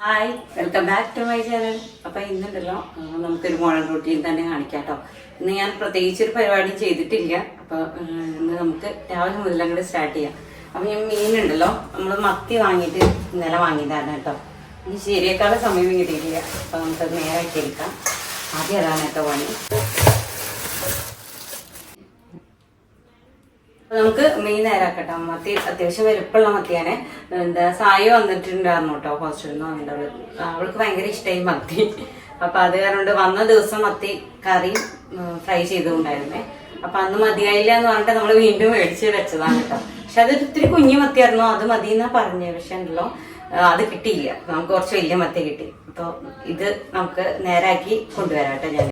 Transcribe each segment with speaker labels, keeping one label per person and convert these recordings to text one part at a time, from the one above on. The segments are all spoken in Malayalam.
Speaker 1: Hi, welcome back to my channel. അപ്പോൾ ഇന്നുണ്ടല്ലോ നമുക്കൊരു മോഡൽ റൂട്ടീൻ തന്നെ കാണിക്കാം കേട്ടോ. ഇന്ന് ഞാൻ പ്രത്യേകിച്ചൊരു പരിപാടിയും ചെയ്തിട്ടില്ല. അപ്പോൾ ഇന്ന് നമുക്ക് രാവിലെ മുതൽ അങ്ങോട്ട് സ്റ്റാർട്ട് ചെയ്യാം. അപ്പോൾ ഞാൻ മീനുണ്ടല്ലോ, നമ്മൾ മത്തി വാങ്ങിയിട്ട് ഇന്നലെ വാങ്ങിയതാണ് കേട്ടോ. ഇനി ശരിയേക്കാളും സമയം കിട്ടിയിട്ടില്ല. അപ്പോൾ നമുക്കത് നേരാക്കി എടുക്കാം. ആദ്യം അതാണ് കേട്ടോ പണി. നമുക്ക് മീൻ നേരാക്കട്ടോ. മത്തി അത്യാവശ്യം വലുപ്പമുള്ള മത്തിയാണേ. സായി വന്നിട്ടുണ്ടായിരുന്നു കേട്ടോ, ഹോസ്റ്റലിൽ നിന്ന് വന്നിട്ടുള്ളത്. അവൾക്ക് ഭയങ്കര ഇഷ്ടമായി മത്തി. അപ്പൊ അത് കാരണം വന്ന ദിവസം മത്തി കറിയും ഫ്രൈ ചെയ്തുകൊണ്ടായിരുന്നേ. അപ്പൊ അന്ന് മതിയായില്ല എന്ന് പറഞ്ഞിട്ട് നമ്മൾ വീണ്ടും മേടിച്ച് വെച്ചതാണ് കേട്ടോ. പക്ഷെ അത് ഇത്തിരി കുഞ്ഞു മത്തിയായിരുന്നു, അത് മതി എന്നാ പറഞ്ഞത്. പക്ഷെ ഉണ്ടല്ലോ അത് കിട്ടിയില്ല, നമുക്ക് കുറച്ച് വലിയ മത്തി കിട്ടി. അപ്പോൾ ഇത് നമുക്ക് നേരാക്കി കൊണ്ടുവരാം കേട്ടോ. ഞാൻ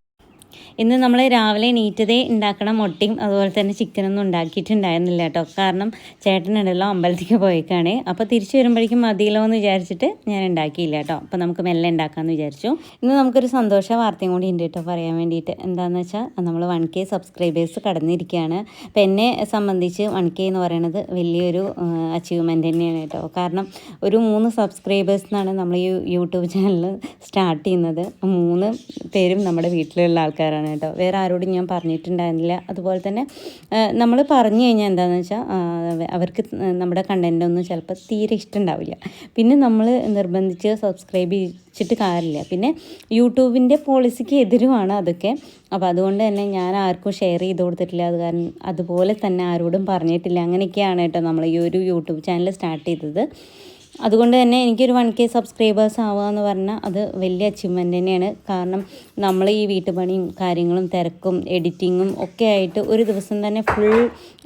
Speaker 2: ഇന്ന് നമ്മൾ രാവിലെ നീറ്റതേ ഉണ്ടാക്കണ മുട്ടയും അതുപോലെ തന്നെ ചിക്കനൊന്നും ഉണ്ടാക്കിയിട്ടുണ്ടായിരുന്നില്ല കേട്ടോ. കാരണം ചേട്ടനുണ്ടല്ലോ അമ്പലത്തേക്ക് പോയേക്കാണ്. അപ്പോൾ തിരിച്ചു വരുമ്പോഴേക്കും മതിയല്ലോ എന്ന് വിചാരിച്ചിട്ട് ഞാൻ ഉണ്ടാക്കിയില്ല കേട്ടോ. അപ്പോൾ നമുക്ക് മെല്ലെ ഉണ്ടാക്കാമെന്ന് വിചാരിച്ചു. ഇന്ന് നമുക്കൊരു സന്തോഷ വാർത്തയും കൂടി ഉണ്ട് കേട്ടോ പറയാൻ വേണ്ടിയിട്ട്. എന്താണെന്ന് വെച്ചാൽ നമ്മൾ 1K സബ്സ്ക്രൈബേഴ്സ് കടന്നിരിക്കുകയാണ്. അപ്പോൾ എന്നെ സംബന്ധിച്ച് 1K എന്ന് പറയുന്നത് വലിയൊരു അച്ചീവ്മെൻ്റ് തന്നെയാണ് കേട്ടോ. കാരണം ഒരു 3 സബ്സ്ക്രൈബേഴ്സ് എന്നാണ് നമ്മൾ ഈ യൂട്യൂബ് ചാനൽ സ്റ്റാർട്ട് ചെയ്യുന്നത്. 3 പേരും നമ്മുടെ വീട്ടിലുള്ള ആൾക്കാരാണ് കേട്ടോ. വേറെ ആരോടും ഞാൻ പറഞ്ഞിട്ടുണ്ടായിരുന്നില്ല. അതുപോലെ തന്നെ നമ്മൾ പറഞ്ഞു കഴിഞ്ഞാൽ എന്താണെന്ന് വെച്ചാൽ അവർക്ക് നമ്മുടെ കണ്ടൻ്റ് ഒന്നും ചിലപ്പോൾ തീരെ ഇഷ്ടമുണ്ടാവില്ല. പിന്നെ നമ്മൾ നിർബന്ധിച്ച് സബ്സ്ക്രൈബ് ചെയ്യിച്ചിട്ട് കാര്യമില്ല. പിന്നെ യൂട്യൂബിൻ്റെ പോളിസിക്ക് എതിരുമാണ് അതൊക്കെ. അപ്പോൾ അതുകൊണ്ട് തന്നെ ഞാൻ ആർക്കും ഷെയർ ചെയ്ത് കൊടുത്തിട്ടില്ല. അത് കാരണം അതുപോലെ തന്നെ ആരോടും പറഞ്ഞിട്ടില്ല. അങ്ങനെയൊക്കെയാണ് കേട്ടോ നമ്മൾ ഈ ഒരു യൂട്യൂബ് ചാനൽ സ്റ്റാർട്ട് ചെയ്തത്. അതുകൊണ്ട് തന്നെ എനിക്കൊരു 1K സബ്സ്ക്രൈബേഴ്സ് ആവുക എന്ന് പറഞ്ഞാൽ അത് വലിയ അച്ചീവ്മെൻ്റ് തന്നെയാണ്. കാരണം നമ്മൾ ഈ വീട്ടുപണിയും കാര്യങ്ങളും തിരക്കും എഡിറ്റിങ്ങും ഒക്കെ ആയിട്ട് ഒരു ദിവസം തന്നെ ഫുൾ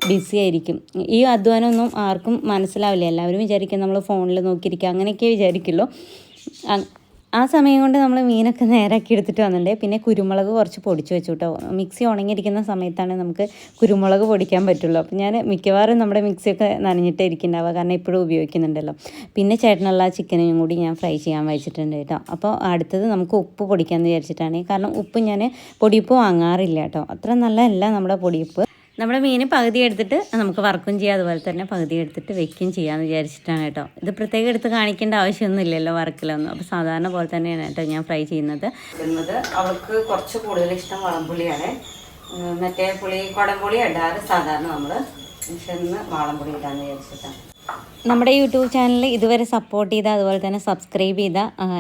Speaker 2: ബിസി ആയിരിക്കും. ഈ അധ്വാനമൊന്നും ആർക്കും മനസ്സിലാവില്ല. എല്ലാവരും വിചാരിക്കും നമ്മൾ ഫോണിൽ നോക്കിയിരിക്കുക, അങ്ങനെയൊക്കെ വിചാരിക്കുമല്ലോ. ആ സമയം കൊണ്ട് നമ്മൾ മീനൊക്കെ നേരാക്കി എടുത്തിട്ട് വന്നിട്ടുണ്ട്. പിന്നെ കുരുമുളക് കുറച്ച് പൊടിച്ച് വെച്ചു കേട്ടോ. മിക്സി ഉണങ്ങിയിരിക്കുന്ന സമയത്താണ് നമുക്ക് കുരുമുളക് പൊടിക്കാൻ പറ്റുള്ളൂ. അപ്പോൾ ഞാൻ മിക്കവാറും നമ്മുടെ മിക്സിയൊക്കെ നനഞ്ഞിട്ടേ ഇരിക്കുന്നുണ്ടാവുക, കാരണം എപ്പോഴും ഉപയോഗിക്കുന്നുണ്ടല്ലോ. പിന്നെ ചേട്ടനുള്ള ചിക്കനും കൂടി ഞാൻ ഫ്രൈ ചെയ്യാൻ വെച്ചിട്ടുണ്ട് കേട്ടോ. അപ്പോൾ അടുത്തത് നമുക്ക് ഉപ്പ് പൊടിക്കാമെന്ന് വിചാരിച്ചിട്ടാണ്. കാരണം ഉപ്പ് ഞാൻ പൊടിയുപ്പ് വാങ്ങാറില്ല കേട്ടോ. അത്ര നല്ലതല്ല നമ്മുടെ പൊടിയുപ്പ്. നമ്മുടെ മീൻ പകുതി എടുത്തിട്ട് നമുക്ക് വറക്കും ചെയ്യാം, അതുപോലെ തന്നെ പകുതി എടുത്തിട്ട് വെക്കുകയും ചെയ്യാമെന്ന് വിചാരിച്ചിട്ടാണ് കേട്ടോ. ഇത് പ്രത്യേകം എടുത്ത് കാണിക്കേണ്ട ആവശ്യമൊന്നുമില്ലല്ലോ വറക്കലൊന്നും. അപ്പോൾ സാധാരണ പോലെ തന്നെയാണ് കേട്ടോ ഞാൻ ഫ്രൈ ചെയ്യുന്നത്.
Speaker 1: അവൾക്ക് കുറച്ച് കൂടുതൽ ഇഷ്ടം വളംപുളിയാണ്. മറ്റേ പുളി കുടംപുളി ഇടാറ് സാധാരണ നമ്മൾ. പക്ഷെ ഇന്ന് വാളംപുളി ഇടാന്ന് വിചാരിച്ചിട്ടാണ്.
Speaker 2: നമ്മുടെ യൂട്യൂബ് ചാനൽ ഇതുവരെ സപ്പോർട്ട് ചെയ്ത അതുപോലെ തന്നെ സബ്സ്ക്രൈബ് ചെയ്ത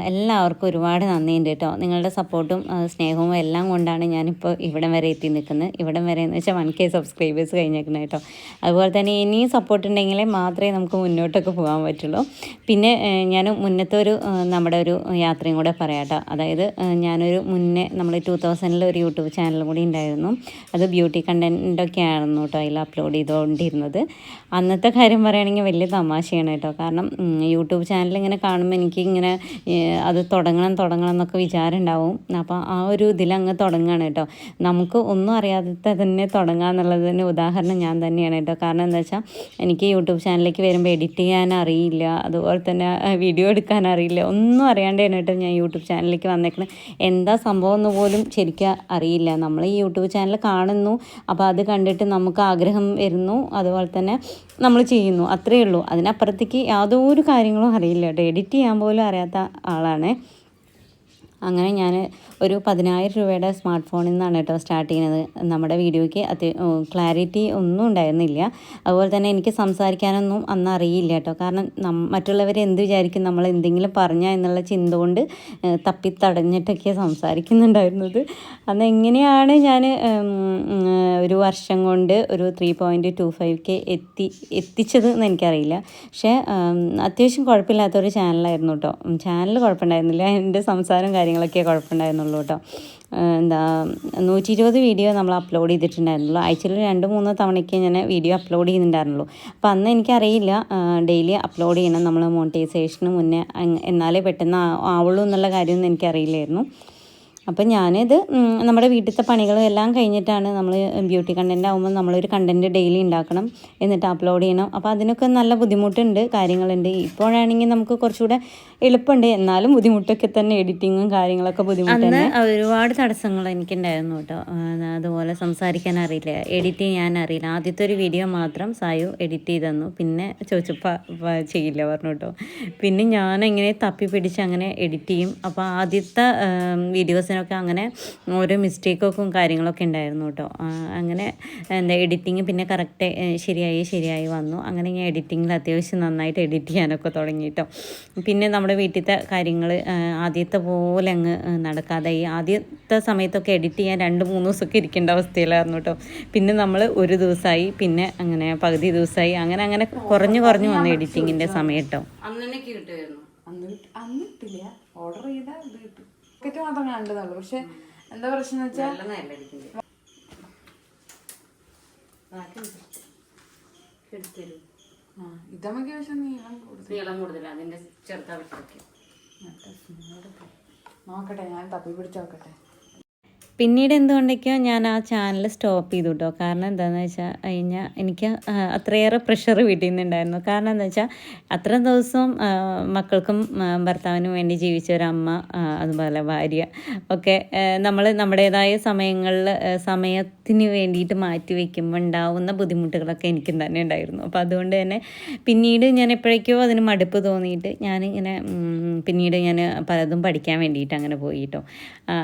Speaker 2: എല്ലാവർക്കും ഒരുപാട് നന്ദിയുണ്ട് കേട്ടോ. നിങ്ങളുടെ സപ്പോർട്ടും സ്നേഹവും എല്ലാം കൊണ്ടാണ് ഞാനിപ്പോൾ ഇവിടം വരെ എത്തി നിൽക്കുന്നത്. ഇവിടം വരെ എന്ന് വെച്ചാൽ 1K സബ്സ്ക്രൈബേഴ്സ് കഴിഞ്ഞേക്കുന്നത് കേട്ടോ. അതുപോലെ തന്നെ ഇനിയും സപ്പോർട്ട് ഉണ്ടെങ്കിലേ മാത്രമേ നമുക്ക് മുന്നോട്ടൊക്കെ പോകാൻ പറ്റുള്ളൂ. പിന്നെ ഞാൻ മുന്നത്തെ നമ്മുടെ ഒരു യാത്രയും കൂടെ പറയാം കേട്ടോ. അതായത് ഞാനൊരു മുന്നേ നമ്മൾ 2000 ഒരു യൂട്യൂബ് ചാനലും കൂടി ഉണ്ടായിരുന്നു. അത് ബ്യൂട്ടി കണ്ടൻറ്റൊക്കെ ആയിരുന്നു കേട്ടോ അതിൽ അപ്ലോഡ് ചെയ്തുകൊണ്ടിരുന്നത്. അന്നത്തെ കാര്യം പറയുകയാണെങ്കിൽ വലിയ തമാശയാണ് കേട്ടോ. കാരണം യൂട്യൂബ് ചാനൽ ഇങ്ങനെ കാണുമ്പോൾ എനിക്കിങ്ങനെ അത് തുടങ്ങണം എന്നൊക്കെ വിചാരം ഉണ്ടാവും. അപ്പോൾ ആ ഒരു ഇതിലങ്ങ് തുടങ്ങുകയാണ് കേട്ടോ. നമുക്ക് ഒന്നും അറിയാതെ തന്നെ തുടങ്ങുക എന്നുള്ളതിന് ഉദാഹരണം ഞാൻ തന്നെയാണ് കേട്ടോ. കാരണം എന്താ വെച്ചാൽ എനിക്ക് യൂട്യൂബ് ചാനലിലേക്ക് വരുമ്പോൾ എഡിറ്റ് ചെയ്യാൻ അറിയില്ല, അതുപോലെ തന്നെ വീഡിയോ എടുക്കാൻ അറിയില്ല, ഒന്നും അറിയാണ്ടാണ് കേട്ടോ ഞാൻ യൂട്യൂബ് ചാനലിലേക്ക് വന്നേക്കുന്നത്. എന്താ സംഭവം എന്ന് പോലും ശരിക്കും അറിയില്ല. നമ്മൾ ഈ യൂട്യൂബ് ചാനൽ കാണുന്നു, അപ്പോൾ അത് കണ്ടിട്ട് നമുക്ക് ആഗ്രഹം വരുന്നു, അതുപോലെ തന്നെ നമ്മൾ ചെയ്യുന്നു, അത്രയേ ഉള്ളൂ. അതിനപ്പുറത്തേക്ക് യാതൊരു കാര്യങ്ങളും അറിയില്ല കേട്ടോ. എഡിറ്റ് ചെയ്യാൻ പോലും അറിയാത്ത ആളാണ്. അങ്ങനെ ഞാൻ ഒരു 10,000 രൂപയുടെ സ്മാർട്ട് ഫോണിൽ നിന്നാണ് കേട്ടോ സ്റ്റാർട്ട് ചെയ്യുന്നത്. നമ്മുടെ വീഡിയോയ്ക്ക് ക്ലാരിറ്റി ഒന്നും ഉണ്ടായിരുന്നില്ല. അതുപോലെ തന്നെ എനിക്ക് സംസാരിക്കാനൊന്നും അന്ന് അറിയില്ല കേട്ടോ. കാരണം മറ്റുള്ളവർ എന്ത് വിചാരിക്കും നമ്മൾ എന്തെങ്കിലും പറഞ്ഞാൽ എന്നുള്ള ചിന്ത കൊണ്ട് തപ്പിത്തടഞ്ഞിട്ടൊക്കെ സംസാരിക്കുന്നുണ്ടായിരുന്നത്. അന്ന് എങ്ങനെയാണ് ഞാൻ ഒരു വർഷം കൊണ്ട് ഒരു 3.25K എത്തിച്ചത് എന്ന് എനിക്കറിയില്ല. പക്ഷേ അത്യാവശ്യം കുഴപ്പമില്ലാത്തൊരു ചാനലായിരുന്നു കേട്ടോ. ചാനൽ കുഴപ്പമുണ്ടായിരുന്നില്ല, എൻ്റെ സംസാരം കാര്യങ്ങളൊക്കെ കുഴപ്പമുണ്ടായിരുന്നുള്ളൂ കേട്ടോ. 120 വീഡിയോ നമ്മൾ അപ്ലോഡ് ചെയ്തിട്ടുണ്ടായിരുന്നുള്ളൂ. ആഴ്ചയിൽ 2-3 തവണയ്ക്ക് ഞാൻ വീഡിയോ അപ്ലോഡ് ചെയ്യുന്നുണ്ടായിരുന്നുള്ളൂ. അപ്പോൾ അന്ന് എനിക്കറിയില്ല ഡെയിലി അപ്ലോഡ് ചെയ്യണം നമ്മൾ മോണിറ്റൈസേഷന് മുന്നേ, എന്നാലേ പെട്ടെന്ന് ആവുള്ളൂ എന്നുള്ള കാര്യമൊന്നും എനിക്കറിയില്ലായിരുന്നു. അപ്പം ഞാനിത് നമ്മുടെ വീട്ടിലത്തെ പണികളും എല്ലാം കഴിഞ്ഞിട്ടാണ് നമ്മൾ ബ്യൂട്ടി കണ്ടൻറ് ആകുമ്പോൾ നമ്മളൊരു കണ്ടൻറ് ഡെയിലി ഉണ്ടാക്കണം, എന്നിട്ട് അപ്ലോഡ് ചെയ്യണം. അപ്പോൾ അതിനൊക്കെ നല്ല ബുദ്ധിമുട്ടുണ്ട്, കാര്യങ്ങളുണ്ട്. ഇപ്പോഴാണെങ്കിൽ നമുക്ക് കുറച്ചുകൂടെ എളുപ്പമുണ്ട്, എന്നാലും ബുദ്ധിമുട്ടൊക്കെ തന്നെ, എഡിറ്റിങ്ങും കാര്യങ്ങളൊക്കെ ബുദ്ധിമുട്ടുണ്ട്. ഒരുപാട് തടസ്സങ്ങൾ എനിക്കുണ്ടായിരുന്നു കേട്ടോ. അതുപോലെ സംസാരിക്കാൻ അറിയില്ല, എഡിറ്റ് ചെയ്യാൻ അറിയില്ല. ആദ്യത്തെ ഒരു വീഡിയോ മാത്രം സായു എഡിറ്റ് ചെയ്ത് തന്നു, പിന്നെ ചോദിച്ചപ്പോൾ ചെയ്യില്ല പറഞ്ഞു കേട്ടോ. പിന്നെ ഞാനെങ്ങനെ തപ്പി പിടിച്ച് അങ്ങനെ എഡിറ്റ് ചെയ്യും. അപ്പോൾ ആദ്യത്തെ വീഡിയോസിനൊക്കെ അങ്ങനെ ഓരോ മിസ്റ്റേക്കൊക്കെ കാര്യങ്ങളൊക്കെ ഉണ്ടായിരുന്നു കേട്ടോ. അങ്ങനെ എഡിറ്റിങ് പിന്നെ കറക്റ്റ് ശരിയായി വന്നു. അങ്ങനെ ഞാൻ എഡിറ്റിങ്ങിൽ അത്യാവശ്യം നന്നായിട്ട് എഡിറ്റ് ചെയ്യാനൊക്കെ തുടങ്ങി കേട്ടോ. പിന്നെ നമ്മുടെ വീട്ടിലത്തെ കാര്യങ്ങൾ ആദ്യത്തെ പോലെ അങ്ങ് നടക്കാതെ, ഈ ആദ്യത്തെ സമയത്തൊക്കെ എഡിറ്റ് ചെയ്യാൻ 2-3 ദിവസമൊക്കെ ഇരിക്കേണ്ട അവസ്ഥയിലായിരുന്നു കേട്ടോ. പിന്നെ നമ്മൾ ഒരു ദിവസമായി, പിന്നെ അങ്ങനെ പകുതി ദിവസമായി, അങ്ങനെ കുറഞ്ഞു വന്നു എഡിറ്റിങ്ങിൻ്റെ സമയം കേട്ടോ.
Speaker 1: അന്ന് കിട്ടുമായിരുന്നു,
Speaker 3: അന്ന് ഇട്ടില്ല, ഓർഡർ ചെയ്താൽ ഇത് കിട്ടും. ടിക്കറ്റ് മാത്രം കണ്ടതുള്ളൂ. പക്ഷെ എന്താ പ്രശ്നം വെച്ചാൽ ഇതമ്മക്ക് പക്ഷെ
Speaker 1: നീളം കൂടുതലാണ്, അതിന്റെ ചെറുതാ വിട്ടൊക്കെ
Speaker 3: നോക്കട്ടെ, ഞാൻ തപ്പി പിടിച്ച് നോക്കട്ടെ.
Speaker 2: പിന്നീട് എന്തുകൊണ്ടൊക്കെയോ ഞാൻ ആ ചാനൽ സ്റ്റോപ്പ് ചെയ്തു കേട്ടോ. കാരണം എന്താണെന്ന് വെച്ചാൽ കഴിഞ്ഞാൽ എനിക്ക് അത്രയേറെ പ്രഷർ വീട്ടിൽ നിന്നുണ്ടായിരുന്നു. കാരണം എന്താ വെച്ചാൽ അത്ര ദിവസവും മക്കൾക്കും ഭർത്താവിനും വേണ്ടി ജീവിച്ച ഒരമ്മ, അതുപോലെ ഭാര്യ ഒക്കെ നമ്മൾ നമ്മുടേതായ സമയത്തിന് വേണ്ടിയിട്ട് മാറ്റി വയ്ക്കുമ്പോൾ ഉണ്ടാവുന്ന ബുദ്ധിമുട്ടുകളൊക്കെ എനിക്കും തന്നെ ഉണ്ടായിരുന്നു. അപ്പോൾ അതുകൊണ്ട് തന്നെ പിന്നീട് ഞാൻ എപ്പോഴേക്കോ അതിന് മടുപ്പ് തോന്നിയിട്ട് ഞാനിങ്ങനെ പിന്നീട് ഞാൻ പലതും പഠിക്കാൻ വേണ്ടിയിട്ട് അങ്ങനെ പോയി കേട്ടോ.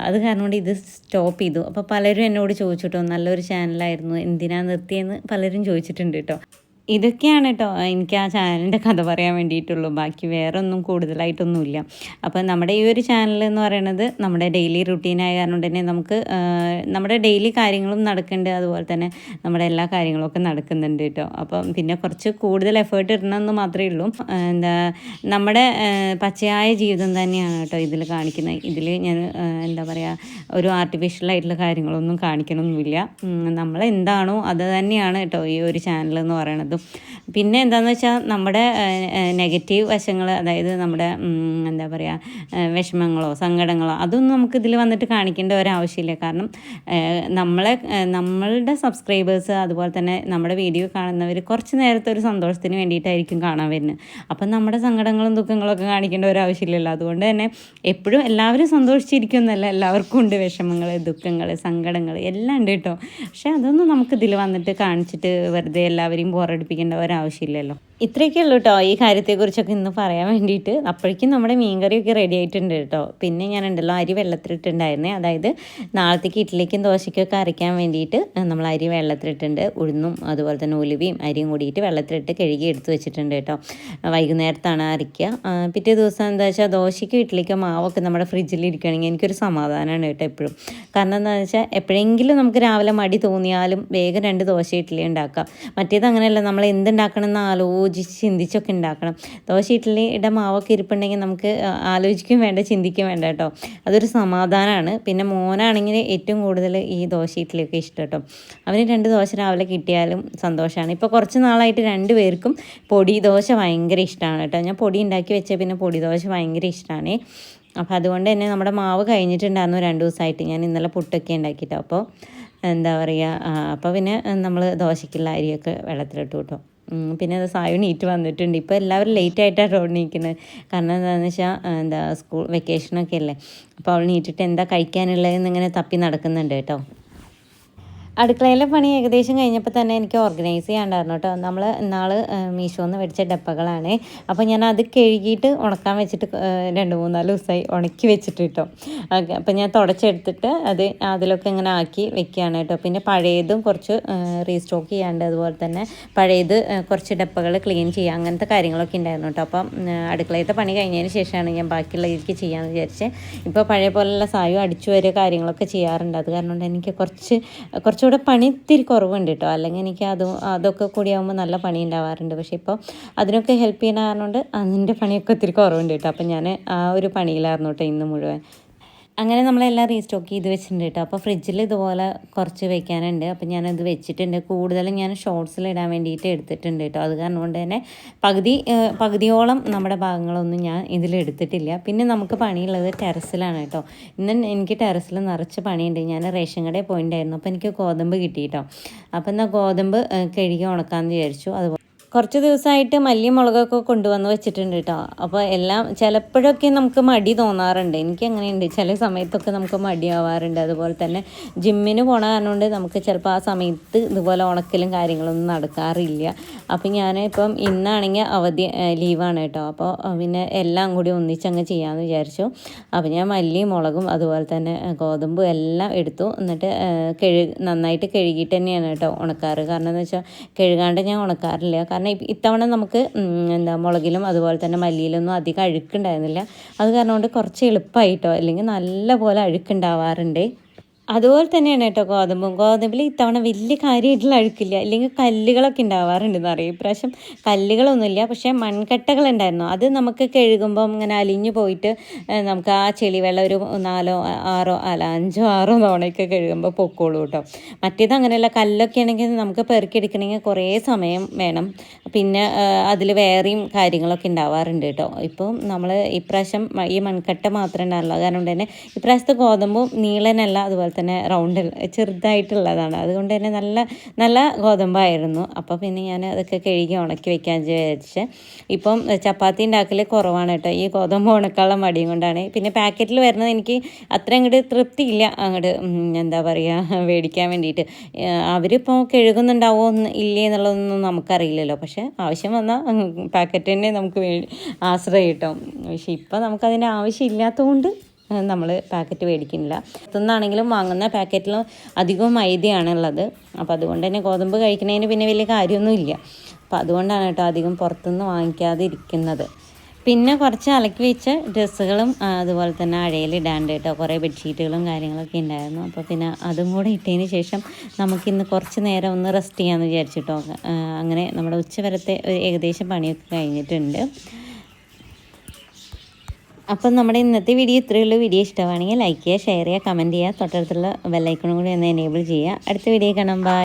Speaker 2: അത് കാരണം കൊണ്ട് ഇത് സ്റ്റോപ്പ് ചെയ്തു. അപ്പോൾ പലരും എന്നോട് ചോദിച്ചിട്ടോ, നല്ലൊരു ചാനലായിരുന്നു, എന്തിനാ നിർത്തിയെന്ന് പലരും ചോദിച്ചിട്ടുണ്ട് കേട്ടോ. ഇതൊക്കെയാണ് കേട്ടോ എനിക്ക് ആ ചാനലിൻ്റെ കഥ പറയാൻ വേണ്ടിയിട്ടുള്ളൂ. ബാക്കി വേറെ ഒന്നും കൂടുതലായിട്ടൊന്നുമില്ല. അപ്പോൾ നമ്മുടെ ഈ ഒരു ചാനൽ എന്ന് പറയുന്നത് നമ്മുടെ ഡെയിലി റുട്ടീനായ കാരണം തന്നെ നമുക്ക് നമ്മുടെ ഡെയിലി കാര്യങ്ങളും നടക്കുന്നുണ്ട്, അതുപോലെ തന്നെ നമ്മുടെ എല്ലാ കാര്യങ്ങളൊക്കെ നടക്കുന്നുണ്ട് കേട്ടോ. അപ്പം പിന്നെ കുറച്ച് കൂടുതൽ എഫേർട്ട് ഇടണമെന്ന് മാത്രമേ ഉള്ളൂ. നമ്മുടെ പച്ചയായ ജീവിതം തന്നെയാണ് കേട്ടോ ഇതിൽ കാണിക്കുന്നത്. ഇതിൽ ഞാൻ എന്താ പറയുക, ഒരു ആർട്ടിഫിഷ്യലായിട്ടുള്ള കാര്യങ്ങളൊന്നും കാണിക്കണമൊന്നുമില്ല. നമ്മളെന്താണോ അത് തന്നെയാണ് കേട്ടോ ഈ ഒരു ചാനൽ എന്ന് പറയുന്നത്. പിന്നെ എന്താണെന്ന് വെച്ചാൽ നമ്മുടെ നെഗറ്റീവ് വശങ്ങൾ, അതായത് നമ്മുടെ എന്താ പറയുക വിഷമങ്ങളോ സങ്കടങ്ങളോ അതൊന്നും നമുക്ക് ഇതിൽ വന്നിട്ട് കാണിക്കേണ്ട ഒരാവശ്യമില്ല. കാരണം നമ്മളുടെ സബ്സ്ക്രൈബേഴ്സ്, അതുപോലെ തന്നെ നമ്മുടെ വീഡിയോ കാണുന്നവർ കുറച്ച് നേരത്തെ ഒരു സന്തോഷത്തിന് വേണ്ടിയിട്ടായിരിക്കും കാണാൻ വരുന്നത്. അപ്പം നമ്മുടെ സങ്കടങ്ങളും ദുഃഖങ്ങളൊക്കെ കാണിക്കേണ്ട ഒരാവശ്യമില്ലല്ലോ. അതുകൊണ്ട് തന്നെ എപ്പോഴും എല്ലാവരും സന്തോഷിച്ചിരിക്കുന്നല്ല, എല്ലാവർക്കും ഉണ്ട് വിഷമങ്ങൾ, ദുഃഖങ്ങൾ, സങ്കടങ്ങൾ എല്ലാം ഉണ്ട് കേട്ടോ. പക്ഷെ അതൊന്നും നമുക്കിതിൽ വന്നിട്ട് കാണിച്ചിട്ട് വെറുതെ എല്ലാവരെയും ബോറടിപ്പിക്കേണ്ട ഒരാവശ്യമില്ലല്ലോ. ഇത്രയൊക്കെ ഉള്ളൂ കേട്ടോ ഈ കാര്യത്തെക്കുറിച്ചൊക്കെ ഇന്ന് പറയാൻ വേണ്ടിയിട്ട്. അപ്പോഴേക്കും നമ്മുടെ മീൻകറിയൊക്കെ റെഡി ആയിട്ടുണ്ട് കേട്ടോ. പിന്നെ ഞാൻ ഉണ്ടല്ലോ അരി വെള്ളത്തിലിട്ടുണ്ടായിരുന്നേ, അതായത് നാളത്തേക്ക് ഇഡ്ഡലിക്കും ദോശയ്ക്കൊക്കെ അരയ്ക്കാൻ വേണ്ടിയിട്ട് നമ്മൾ അരി വെള്ളത്തിലിട്ടുണ്ട്. ഉഴുന്നും അതുപോലെ തന്നെ ഉലുവയും അരിയും കൂടിയിട്ട് വെള്ളത്തിലിട്ട് കഴുകി എടുത്ത് വെച്ചിട്ടുണ്ട് കേട്ടോ. വൈകുന്നേരത്താണ് അരയ്ക്കുക. പിറ്റേ ദിവസം എന്താ വെച്ചാൽ ദോശയ്ക്കും ഇഡ്ഡലിക്കോ മാവൊക്കെ നമ്മുടെ ഫ്രിഡ്ജിൽ ഇരിക്കുകയാണെങ്കിൽ എനിക്കൊരു സമാധാനമാണ് കേട്ടോ എപ്പോഴും. കാരണം എന്താണെന്ന് വെച്ചാൽ എപ്പോഴെങ്കിലും നമുക്ക് രാവിലെ മടി തോന്നിയാലും വേഗം 2 ദോശ ഇഡ്ഡലി ഉണ്ടാക്കാം. മറ്റേത് അങ്ങനെയല്ല, നമ്മൾ എന്തുണ്ടാക്കണം എന്ന് ആലോചിച്ച് ചിന്തിച്ചൊക്കെ ഉണ്ടാക്കണം. ദോശ ഇഡ്ഡലിയുടെ മാവൊക്കെ ഇരിപ്പുണ്ടെങ്കിൽ നമുക്ക് ആലോചിക്കും വേണ്ട, ചിന്തിക്കും വേണ്ട കേട്ടോ. അതൊരു സമാധാനമാണ്. പിന്നെ മോനാണെങ്കിൽ ഏറ്റവും കൂടുതൽ ഈ ദോശ ഇഡ്ഡലിയൊക്കെ ഇഷ്ടം കേട്ടോ. അവന് 2 ദോശ രാവിലെ കിട്ടിയാലും സന്തോഷമാണ്. ഇപ്പോൾ കുറച്ച് നാളായിട്ട് 2 പേർക്കും പൊടി ദോശ ഭയങ്കര ഇഷ്ടമാണ് കേട്ടോ. ഞാൻ പൊടി ഉണ്ടാക്കി വെച്ചാൽ പിന്നെ പൊടി ദോശ ഭയങ്കര ഇഷ്ടമാണ്. അപ്പോൾ അതുകൊണ്ട് തന്നെ നമ്മുടെ മാവ് കഴിഞ്ഞിട്ടുണ്ടായിരുന്നു 2 ദിവസമായിട്ട്. ഞാൻ ഇന്നലെ പുട്ടൊക്കെ ഉണ്ടാക്കിയിട്ടോ. അപ്പോൾ എന്താ പറയുക, അപ്പോൾ പിന്നെ നമ്മൾ ദോശയ്ക്കുള്ള അരിയൊക്കെ വെള്ളത്തിലിട്ടു കേട്ടോ. പിന്നെ അത് സായു നീറ്റ് വന്നിട്ടുണ്ട്. ഇപ്പോൾ എല്ലാവരും ലേറ്റായിട്ടാണ് എണീക്കുന്നത്. കാരണം എന്താണെന്ന് വെച്ചാൽ സ്കൂൾ വെക്കേഷനൊക്കെ അല്ലേ. അപ്പോൾ അവൾ നീറ്റിട്ട് എന്താ കഴിക്കാനുള്ളതെന്ന് ഇങ്ങനെ തപ്പി നടക്കുന്നുണ്ട് കേട്ടോ. അടുക്കളയിലെ പണി ഏകദേശം കഴിഞ്ഞപ്പോൾ തന്നെ എനിക്ക് ഓർഗനൈസ് ചെയ്യാണ്ടായിരുന്നു കേട്ടോ. നമ്മൾ ഇന്നാൾ മീഷോന്ന് മേടിച്ച ഡപ്പകളാണ്. അപ്പോൾ ഞാൻ അത് കഴുകിയിട്ട് ഉണക്കാൻ വെച്ചിട്ട് 2-3-4 ദിവസമായി ഉണക്കി വെച്ചിട്ട് കേട്ടോ. അപ്പോൾ ഞാൻ തുടച്ചെടുത്തിട്ട് അതിലൊക്കെ ഇങ്ങനെ ആക്കി വെക്കുകയാണ് കേട്ടോ. പിന്നെ പഴയതും കുറച്ച് റീസ്റ്റോക്ക് ചെയ്യാണ്ട്, അതുപോലെ തന്നെ പഴയത് കുറച്ച് ഡപ്പകൾ ക്ലീൻ ചെയ്യുക, അങ്ങനത്തെ കാര്യങ്ങളൊക്കെ ഉണ്ടായിരുന്നു കേട്ടോ. അപ്പം അടുക്കളയിലത്തെ പണി കഴിഞ്ഞതിന് ശേഷമാണ് ഞാൻ ബാക്കിയുള്ള ഇതിലേക്ക് ചെയ്യാമെന്ന് വിചാരിച്ചത്. ഇപ്പോൾ പഴയ പോലെയുള്ള സായും അടിച്ചു വരിക കാര്യങ്ങളൊക്കെ ചെയ്യാറുണ്ട്. അത് കാരണം കൊണ്ട് എനിക്ക് കുറച്ചുകൂടെ പണി ഇത്തിരി കുറവുണ്ട് കേട്ടോ. അല്ലെങ്കിൽ എനിക്ക് അതൊക്കെ കൂടിയാകുമ്പോൾ നല്ല പണി ഉണ്ടാവാറുണ്ട്. പക്ഷേ ഇപ്പോൾ അതിനൊക്കെ ഹെൽപ്പ് ചെയ്യുന്ന കാരണം കൊണ്ട് അതിൻ്റെ പണിയൊക്കെ ഒത്തിരി കുറവുണ്ട് കേട്ടോ. അപ്പം ഞാൻ ആ ഒരു പണിയിലായിരുന്നു കേട്ടോ ഇന്ന് മുഴുവൻ. അങ്ങനെ നമ്മളെല്ലാം റീസ്റ്റോക്ക് ചെയ്ത് വെച്ചിട്ടുണ്ട് കേട്ടോ. അപ്പോൾ ഫ്രിഡ്ജിൽ ഇതുപോലെ കുറച്ച് വെക്കാനുണ്ട്. അപ്പോൾ ഞാനത് വെച്ചിട്ടുണ്ട്. കൂടുതലും ഞാൻ ഷോർട്സിൽ ഇടാൻ വേണ്ടിയിട്ട് എടുത്തിട്ടുണ്ട് കേട്ടോ. അത് കാരണം കൊണ്ട് തന്നെ പകുതിയോളം നമ്മുടെ ഭാഗങ്ങളൊന്നും ഞാൻ ഇതിലെടുത്തിട്ടില്ല. പിന്നെ നമുക്ക് പണിയുള്ളത് ടെറസിലാണ് കേട്ടോ. ഇന്ന് എനിക്ക് ടെറസിൽ നിറച്ച് പണിയുണ്ട്. ഞാൻ റേഷൻ കടയിൽ പോയിട്ടുണ്ടായിരുന്നു. അപ്പോൾ എനിക്ക് ഗോതമ്പ് കിട്ടി കേട്ടോ. അപ്പോൾ എന്നാൽ ഗോതമ്പ് കഴുകി ഉണക്കാമെന്ന് വിചാരിച്ചു. അതുപോലെ കുറച്ച് ദിവസമായിട്ട് മല്ലിയും മുളകൊക്കെ കൊണ്ടുവന്ന് വെച്ചിട്ടുണ്ട് കേട്ടോ. അപ്പോൾ എല്ലാം ചിലപ്പോഴൊക്കെ നമുക്ക് മടി തോന്നാറുണ്ട്. എനിക്ക് അങ്ങനെയുണ്ട്, ചില സമയത്തൊക്കെ നമുക്ക് മടിയാവാറുണ്ട്. അതുപോലെ തന്നെ ജിമ്മിന് പോണ കാരണം കൊണ്ട് നമുക്ക് ചിലപ്പോൾ ആ സമയത്ത് ഇതുപോലെ ഉണക്കലും കാര്യങ്ങളൊന്നും നടക്കാറില്ല. അപ്പോൾ ഞാൻ ഇപ്പം ഇന്നാണെങ്കിൽ അവധി ലീവാണ് കേട്ടോ. അപ്പോൾ പിന്നെ എല്ലാം കൂടി ഒന്നിച്ചങ്ങ് ചെയ്യാമെന്ന് വിചാരിച്ചു. അപ്പോൾ ഞാൻ മല്ലിയും മുളകും അതുപോലെ തന്നെ ഗോതമ്പും എല്ലാം എടുത്തു. എന്നിട്ട് നന്നായിട്ട് കഴുകിയിട്ട് തന്നെയാണ് കേട്ടോ ഉണക്കാറ്. കാരണം എന്ന് വെച്ചാൽ കഴുകാണ്ട് ഞാൻ ഉണക്കാറില്ല. കാരണം ഇത്തവണ നമുക്ക് മുളകിലും അതുപോലെ തന്നെ മല്ലിയിലൊന്നും അധികം അഴുക്കുണ്ടായിരുന്നില്ല. അത് കാരണം കൊണ്ട് കുറച്ച് എളുപ്പമായിട്ടോ, അല്ലെങ്കിൽ നല്ല പോലെ അഴുക്കുണ്ടാവാറുണ്ട്. അതുപോലെ തന്നെയാണ് കേട്ടോ ഗോതമ്പിൽ ഇത്തവണ വലിയ കാര്യമായിട്ടുള്ള അഴുക്കില്ല. അല്ലെങ്കിൽ കല്ലുകളൊക്കെ ഉണ്ടാവാറുണ്ടെന്ന് അറിയാം. ഇപ്രാവശ്യം കല്ലുകളൊന്നുമില്ല, പക്ഷേ മൺകട്ടകളുണ്ടായിരുന്നു. അത് നമുക്ക് കഴുകുമ്പം ഇങ്ങനെ അലിഞ്ഞു പോയിട്ട് നമുക്ക് ആ ചെളിവെള്ളം ഒരു 5 6 തവണയൊക്കെ കഴുകുമ്പോൾ പൊക്കോളൂ കേട്ടോ. മറ്റേത് അങ്ങനെയല്ല, കല്ലൊക്കെ ആണെങ്കിൽ നമുക്ക് പെറുക്കിയെടുക്കണമെങ്കിൽ കുറേ സമയം വേണം. പിന്നെ അതിൽ വേറെയും കാര്യങ്ങളൊക്കെ ഉണ്ടാവാറുണ്ട് കേട്ടോ. ഇപ്പം നമ്മൾ ഇപ്രാവശ്യം ഈ മൺകട്ട മാത്രമേ ഉണ്ടാവുള്ളൂ. കാരണം കൊണ്ട് തന്നെ ഇപ്രാവശ്യത്തെ ഗോതമ്പും നീളനല്ല, അതുപോലെ തന്നെ റൗണ്ട് ചെറുതായിട്ടുള്ളതാണ്. അതുകൊണ്ട് തന്നെ നല്ല ഗോതമ്പായിരുന്നു. അപ്പോൾ പിന്നെ ഞാൻ അതൊക്കെ കഴുകി ഉണക്കി വെക്കാൻ വിചാരിച്ച്. ഇപ്പം ചപ്പാത്തി ഉണ്ടാക്കൽ കുറവാണ് കേട്ടോ, ഈ ഗോതമ്പ് ഉണക്കാനുള്ള മടിയും കൊണ്ടാണ്. പിന്നെ പാക്കറ്റിൽ വരുന്നത് എനിക്ക് അത്ര അങ്ങോട്ട് തൃപ്തിയില്ല, അങ്ങോട്ട് എന്താ പറയുക, മേടിക്കാൻ വേണ്ടിയിട്ട്. അവരിപ്പോൾ കഴുകുന്നുണ്ടാവോ ഇല്ലേ എന്നുള്ളതൊന്നും നമുക്കറിയില്ലല്ലോ. പക്ഷേ ആവശ്യം വന്നാൽ പാക്കറ്റ് തന്നെ നമുക്ക് ആശ്രയം കിട്ടും. പക്ഷേ ഇപ്പം നമുക്കതിൻ്റെ ആവശ്യമില്ലാത്തതുകൊണ്ട് നമ്മൾ പാക്കറ്റ് മേടിക്കുന്നില്ല. പുറത്തുനിന്നാണെങ്കിലും വാങ്ങുന്ന പാക്കറ്റിൽ അധികവും മൈദയാണുള്ളത്. അപ്പോൾ അതുകൊണ്ട് തന്നെ ഗോതമ്പ് കഴിക്കുന്നതിന് പിന്നെ വലിയ കാര്യമൊന്നുമില്ല. അപ്പോൾ അതുകൊണ്ടാണ് കേട്ടോ അധികം പുറത്തുനിന്ന് വാങ്ങിക്കാതെ ഇരിക്കുന്നത്. പിന്നെ കുറച്ച് അലക്കി വെച്ച ഡ്രസ്സുകളും അതുപോലെ തന്നെ അഴയിലിടാണ്ട് കേട്ടോ. കുറേ ബെഡ്ഷീറ്റുകളും കാര്യങ്ങളൊക്കെ ഉണ്ടായിരുന്നു. അപ്പോൾ പിന്നെ അതും കൂടെ ഇട്ടതിന് ശേഷം നമുക്കിന്ന് കുറച്ച് നേരം ഒന്ന് റെസ്റ്റ് ചെയ്യാമെന്ന് വിചാരിച്ചിട്ടോ. അങ്ങനെ നമ്മുടെ ഉച്ചവരത്തെ ഏകദേശം പണിയൊക്കെ കഴിഞ്ഞിട്ടുണ്ട്. അപ്പം നമ്മുടെ ഇന്നത്തെ വീഡിയോ ഇത്രയുള്ള വീഡിയോ ഇഷ്ടമാണെങ്കിൽ ലൈക്ക് ചെയ്യുക, ഷെയർ ചെയ്യുക, കമൻറ്റ് ചെയ്യുക. തൊട്ടടുത്തുള്ള ബെല്ലൈക്കണും കൂടി ഒന്ന് എനേബിൾ ചെയ്യുക. അടുത്ത വീഡിയോ കാണാം. ബൈ.